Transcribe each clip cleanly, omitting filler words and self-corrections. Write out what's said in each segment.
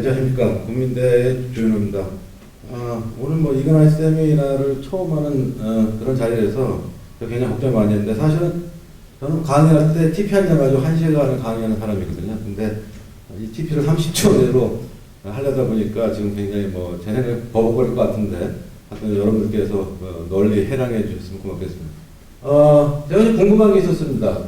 안녕하십니까. 국민대의 조현우입니다. 오늘 뭐 이근환 세미나를 처음 하는 그런 자리에서 굉장히 걱정이 많이 했는데, 사실은 저는 강의할 때 TP 앉아가지고 1시간을 강의하는 사람이거든요. 근데 이 TP를 30초 내로 하려다 보니까 지금 굉장히 뭐 제 생각에 버벅거릴 것 같은데, 하여튼 여러분들께서 널리 해랑해 주셨으면 고맙겠습니다. 제가 좀 궁금한 게 있었습니다.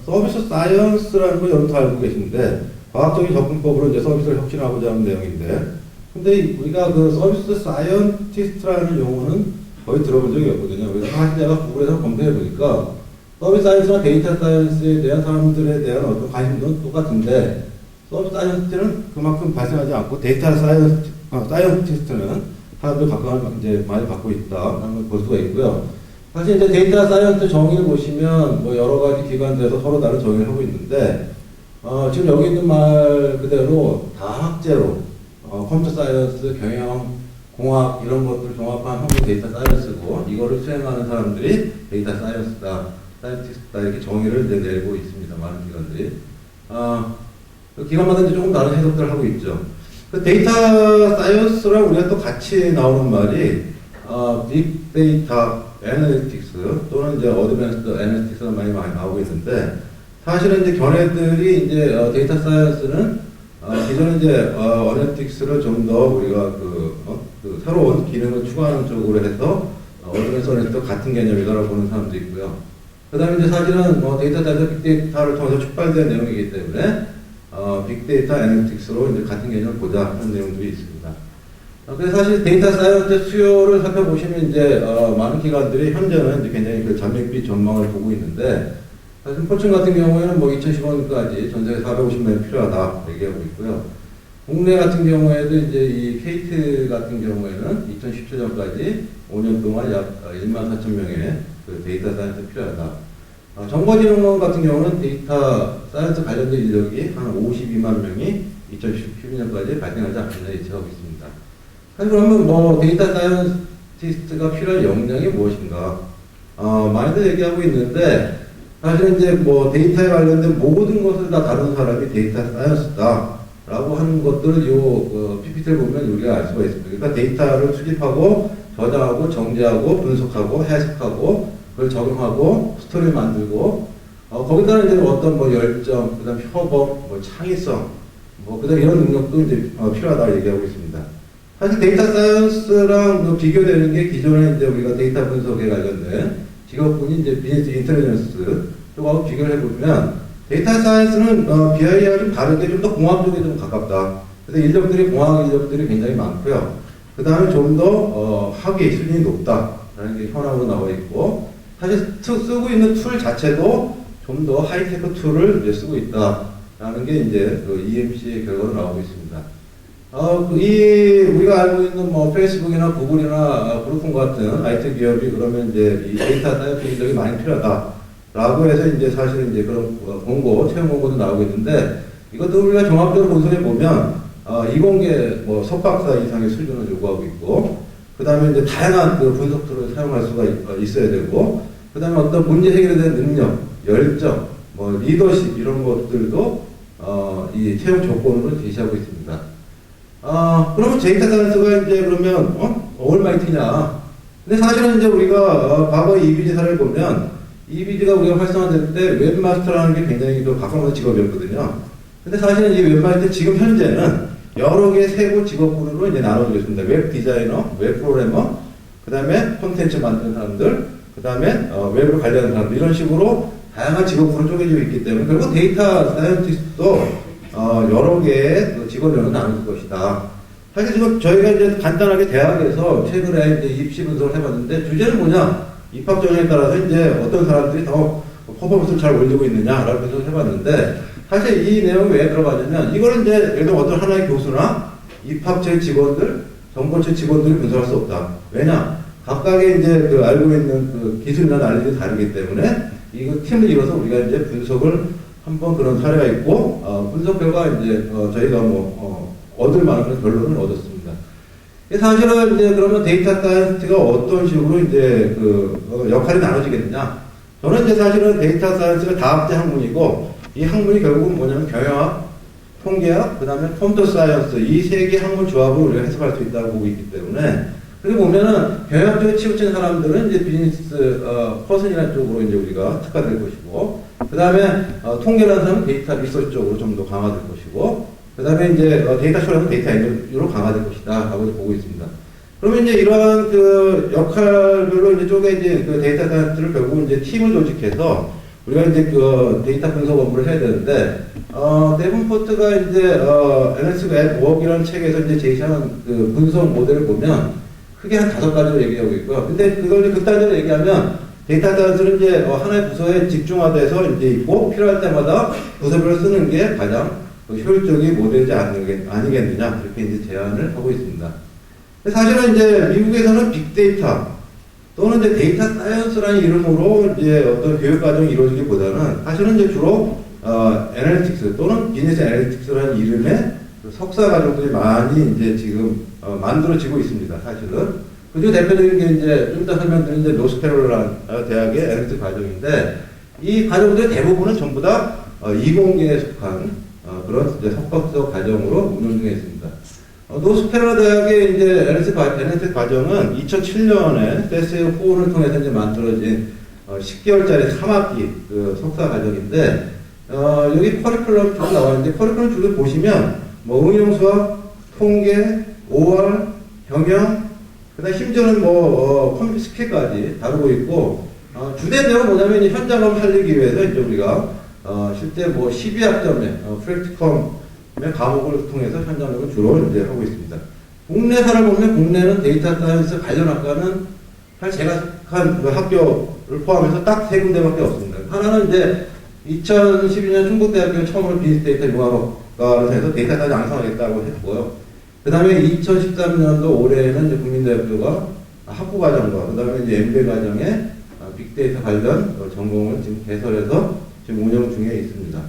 서비스 사이언스라는 거 여러분도 알고 계신데, 과학적인 접근법으로 이제 서비스를 혁신하고자 하는 내용인데, 근데 우리가 그 서비스 사이언티스트라는 용어는 거의 들어본 적이 없거든요. 그래서 사실 제가 구글에서 검색해 보니까 서비스 사이언스나 데이터 사이언스에 대한 사람들에 대한 어떤 관심도 똑같은데, 서비스 사이언티스트는 그만큼 발생하지 않고 데이터 사이언티스트는 사람들 각각을 이제 많이 갖고 있다라는 걸 볼 수가 있고요. 사실 이제 데이터 사이언스 정의를 보시면 뭐 여러 가지 기관들에서 서로 다른 정의를 하고 있는데, 지금 여기 있는 말 그대로 다학제로 컴퓨터 사이언스, 경영, 공학 이런 것들을 종합한 한국 데이터 사이언스고, 이거를 수행하는 사람들이 데이터 사이언스다, 사이언티스트다 이렇게 정의를 이제 내고 있습니다. 많은 기관들이. 그 기관마다 이제 조금 다른 해석들을 하고 있죠. 그 데이터 사이언스랑 우리가 또 같이 나오는 말이 빅데이터 애널리틱스 또는 이제 어드밴스드 애널리틱스가 많이 나오고 있는데, 사실은 이제 걔네들이 이제 데이터 사이언스는 기존에 이제 어널리틱스를 좀 더 우리가 그 새로운 기능을 추가하는 쪽으로 해서 어드밴스드 같은 개념이다라고 보는 사람도 있고요. 그 다음에 이제 사실은 데이터 사이언스 빅데이터를 통해서 촉발된 내용이기 때문에 빅데이터 애널리틱스로 이제 같은 개념을 보자 하는 내용들이 있습니다. 그래서 사실 데이터 사이언스 수요를 살펴보시면 이제 많은 기관들이 현재는 이제 굉장히 그 잠재비 전망을 보고 있는데, 사실 포춘 같은 경우에는 뭐 2015년까지 전 세계 450명이 필요하다 얘기하고 있고요. 국내 같은 경우에도 이제 이 KT 같은 경우에는 2017년까지 5년 동안 약 14,000명의 그 데이터 사이언스 필요하다. 정보진흥원 같은 경우는 데이터 사이언스 관련된 인력이 한 52만 명이 2012년까지 발생하지 않겠나 예측하고 있습니다. 그러면 뭐 데이터 사이언티스트가 필요한 역량이 무엇인가? 많이들 얘기하고 있는데, 사실 이제 뭐 데이터에 관련된 모든 것을 다 다루는 사람이 데이터 사이언스다라고 하는 것들을 PPT를 보면 우리가 알 수가 있습니다. 그러니까 데이터를 수집하고 저장하고 정제하고 분석하고 해석하고 그걸 적용하고 스토리를 만들고 거기다가 이제 어떤 뭐 열정, 그다음 협업, 뭐 창의성, 그다음 이런 능력도 이제 필요하다고 얘기하고 있습니다. 사실 데이터 사이언스랑 비교되는 게 기존에 이제 우리가 데이터 분석에 관련된 직업군이 이제 비즈니스 인텔리전스 쪽하고 비교를 해보면, 데이터 사이언스는 BI와 좀 다르게 좀 더 공학 쪽에 좀 가깝다. 그래서 인력들이, 공학 인력들이 굉장히 많고요. 그 다음에 좀 더 학위 수준이 높다라는 게 현황으로 나와 있고, 사실 쓰고 있는 툴 자체도 좀 더 하이테크 툴을 이제 쓰고 있다라는 게 이제 그 EMC의 결과로 나오고 있습니다. 우리가 알고 있는 뭐 페이스북이나 구글이나 브루큰 같은 IT 기업이 그러면 이제 이 데이터 사이언스 인력이 많이 필요하다라고 해서 이제 사실은 이제 그런 공고, 채용 공고도 나오고 있는데, 이것도 우리가 종합적으로 분석해 보면 이공계 뭐 석박사 이상의 수준을 요구하고 있고, 그 다음에 이제 다양한 그 분석 툴을 사용할 수가 있어야 되고, 그 다음에 어떤 문제 해결에 대한 능력, 열정, 뭐 리더십 이런 것들도 이 채용 조건으로 제시하고 있습니다. 그러면 데이터 사이언스가 이제 그러면 얼마이트냐? 근데 사실은 이제 우리가 과거 EBG 사례를 보면, EBG가 우리가 활성화될 때 웹마스터라는 게 굉장히 또 각광받는 직업이었거든요. 근데 사실은 이 웹마스터 지금 현재는 여러 개의 세부 직업군으로 이제 나눠지고 있습니다. 웹 디자이너, 웹 프로그래머, 그 다음에 콘텐츠 만드는 사람들, 그 다음에 웹을 관리하는 사람들, 이런 식으로 다양한 직업군으로 쪼개지고 있기 때문에 결국 데이터 사이언티스트도 여러 개의 직원들은 나눌 것이다. 사실 지금 저희가 이제 간단하게 대학에서 최근에 이제 입시 분석을 해봤는데, 주제는 뭐냐? 입학 전형에 따라서 이제 어떤 사람들이 더 퍼포먼스를 잘 올리고 있느냐라고 분석을 해봤는데, 사실 이 내용이 왜 들어가냐면, 이거는 이제 예를 들어 어떤 하나의 교수나 입학처 직원들, 정보처 직원들이 분석할 수 없다. 왜냐? 각각의 이제 그 알고 있는 그 기술이나 난이들이 다르기 때문에 이거 팀을 이뤄서 우리가 이제 분석을 한번 그런 사례가 있고, 분석 결과 이제 저희가 얻을 만한 그런 결론을 얻었습니다. 사실은 이제 그러면 데이터 사이언스가 어떤 식으로 이제 그 역할이 나눠지겠느냐? 저는 이제 사실은 데이터 사이언스가 다학제 학문이고, 이 학문이 결국은 뭐냐면 경영학, 통계학, 그 다음에 컴퓨터 사이언스 이 세 개 학문 조합으로 우리가 해석할 수 있다고 보고 있기 때문에 그리고 보면은 경영 쪽에 치우친 사람들은 이제 비즈니스 퍼슨이라는 쪽으로 이제 우리가 특화될 것이고 그 다음에 통계라는 사람은 데이터 리서치 쪽으로 좀 더 강화될 것이고 그 다음에 이제 데이터 쇼라는 데이터 엔지니어로 강화될 것이다 라고 보고 있습니다. 그러면 이제 이러한 그 역할별로 이제 쪼개진 그 데이터 사이언스를 결국 이제 팀을 조직해서 우리가 이제 그 데이터 분석 업무를 해야 되는데, 데븐포트가 이제, NLS 웹 워크이라는 책에서 이제 제시하는 그 분석 모델을 보면 크게 한 5가지로 얘기하고 있고요. 근데 그걸 이제 극단적으로 얘기하면 데이터 사이언스는 이제 하나의 부서에 집중화돼서 이제 있고 필요할 때마다 부서별로 쓰는 게 가장 효율적인 모델이지 아니겠느냐 이렇게 이제 제안을 하고 있습니다. 사실은 이제 미국에서는 빅데이터 또는 이제 데이터 사이언스라는 이름으로 이제 어떤 교육 과정이 이루어지기보다는 사실은 이제 주로 애널리틱스 또는 비즈니스 애널리틱스라는 이름의 그 석사 과정들이 많이 이제 지금 만들어지고 있습니다. 사실은 그중 대표적인 게 이제 좀 이따 설명드린 이제 노스캐롤라이나 대학의 애널리틱스 과정인데 이 과정들의 대부분은 전부 다 이공계에 속한 그런 이제 석박사 과정으로 운영 중에 있습니다. 노스캐롤라 대학의 이제 애널리틱스 과정은 2007년에 세스의 호응을 통해서 이제 만들어진 10개월짜리 3학기 그 석사 과정인데 여기 커리큘럼 쭉 나와 있는데 커리큘럼 쪽에 보시면 뭐 응용수학, 통계, OR, 경영, 그다음 심지어는 뭐 컴퓨터 스킬까지 다루고 있고 주된 내용은 뭐냐면 현장감 살리기 위해서 이제 우리가 실제 뭐 12학점의 프랙티컴의 과목을 통해서 현장력을 주로 이제 하고 있습니다. 국내사를 보면 국내는 데이터 사이언스 관련 학과는 사실 제가 한 그 학교를 포함해서 딱 3군데밖에 없습니다. 하나는 이제 2012년 충북대학교 처음으로 비즈니스 데이터 융합학과를 해서 데이터 사이언스 양성하겠다고 했고요. 그 다음에 2013년도 올해는 이제 국민대학교가 학부과정과 그 다음에 이제 MBA 과정에 빅데이터 관련 전공을 지금 개설해서 지금 운영 중에 있습니다.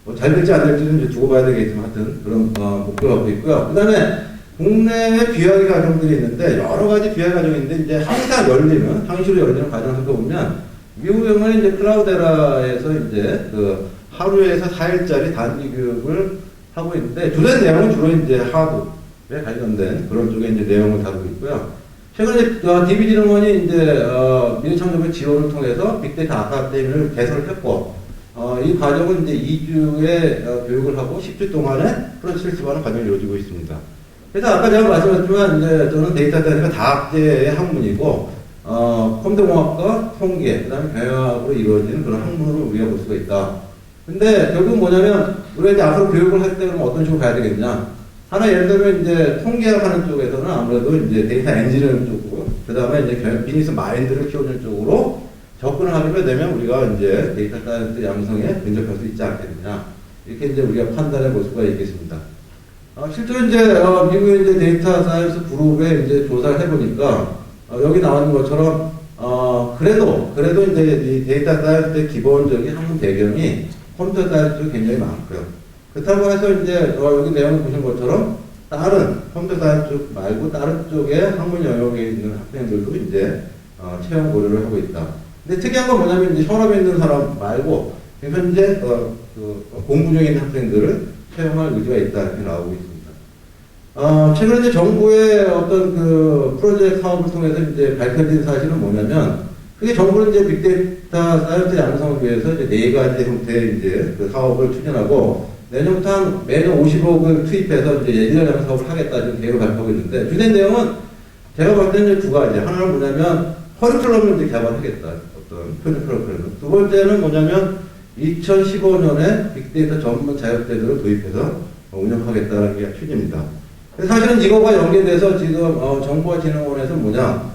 뭐 잘 될지 안 될지는 이제 두고 봐야 되겠지만 하여튼 그런 목표를 갖고 있고요. 그 다음에 국내에 비하기 과정들이 있는데 여러 가지 비하기 과정인데 이제 항상 열리는, 항시로 열리는 과정을 보면 미국에는 이제 클라우데라에서 이제 그 하루에서 4일짜리 단기 교육을 하고 있는데 주된 내용은 주로 이제 하드에 관련된 그런 쪽에 이제 내용을 다루고 있고요. 최근에 DB진흥원이 이제 미래 창조의 지원을 통해서 빅데이터 아카데미를 개설을 했고 이 과정은 이제 2주의 교육을 하고 10주 동안의 프로젝트 실습하는 과정이 이루어지고 있습니다. 그래서 아까 제가 말씀드렸지만 이제 저는 데이터 사이언스가 다학제의 학문이고 컴퓨터공학과, 통계, 그다음에 경영학으로 이루어지는 그런 학문으로 우리가 볼 수가 있다. 근데 결국 뭐냐면 우리가 이제 앞으로 교육을 할 때 그럼 어떤 식으로 가야 되겠냐? 하나 예를 들면 이제 통계학 하는 쪽에서는 아무래도 이제 데이터 엔지니어링 쪽으로 그 다음에 이제 비즈니스 마인드를 키우는 쪽으로 접근을 하게 되면 우리가 이제 데이터 사이언스 양성에 근접할 수 있지 않겠느냐. 이렇게 이제 우리가 판단해 볼 수가 있겠습니다. 실제로 이제 미국의 이제 데이터 사이언스 그룹에 이제 조사를 해보니까 여기 나오는 것처럼 그래도 이제 이 데이터 사이언스의 기본적인 학문 배경이 컴퓨터 사이언스 쪽이 굉장히 많고요. 그렇다고 해서 이제 여기 내용을 보신 것처럼 다른 컴퓨터 사이언스 쪽 말고 다른 쪽의 학문 영역에 있는 학생들도 이제 채용 고려를 하고 있다. 근데 특이한 건 뭐냐면 이제 현업에 있는 사람 말고 현재 공부 중에 있는 학생들을 채용할 의지가 있다 이렇게 나오고 있습니다. 최근에 이제 정부의 어떤 그 프로젝트 사업을 통해서 이제 밝혀진 사실은 뭐냐면 그게 정부는 이제 빅데이터 사이언스 양성을 위해서 이제 4가지 형태의 이제 그 사업을 추진하고 내년부터 한 매년 50억을 투입해서 이제 1년에 사업을 하겠다 지금 계획을 발표하고 있는데 주된 내용은 제가 볼 때는 2가지. 하나는 뭐냐면 커리큘럼을 이제 개발하겠다. 어떤 표준 커리큘럼. 두 번째는 뭐냐면 2015년에 빅데이터 전문 자격제도를 도입해서 운영하겠다는 게 취지입니다. 사실은 이거가 연계돼서 지금 정부와 진흥원에서 뭐냐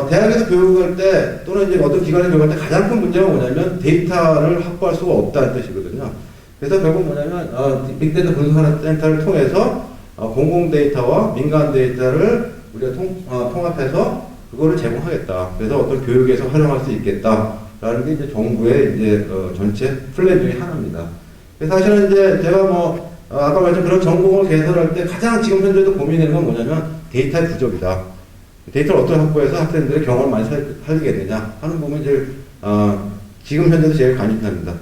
대학에서 교육할 때 또는 이제 어떤 기관에서 교육할 때 가장 큰 문제가 뭐냐면 데이터를 확보할 수가 없다는 뜻이거든요. 그래서 결국 뭐냐면 빅데이터 분석센터를 통해서 공공 데이터와 민간 데이터를 우리가 통합해서 그거를 제공하겠다. 그래서 어떤 교육에서 활용할 수 있겠다라는 게 이제 정부의 이제 전체 플랜 중에 하나입니다. 그래서 사실은 이제 제가 뭐 아까 말씀 그런 전공을 개설할 때 가장 지금 현재도 고민되는 건 뭐냐면 데이터의 부족이다. 데이터를 어떻게 확보해서 학생들의 경험을 많이 살리겠느냐 하는 부분이 제일 지금 현재도 제일 관심사입니다.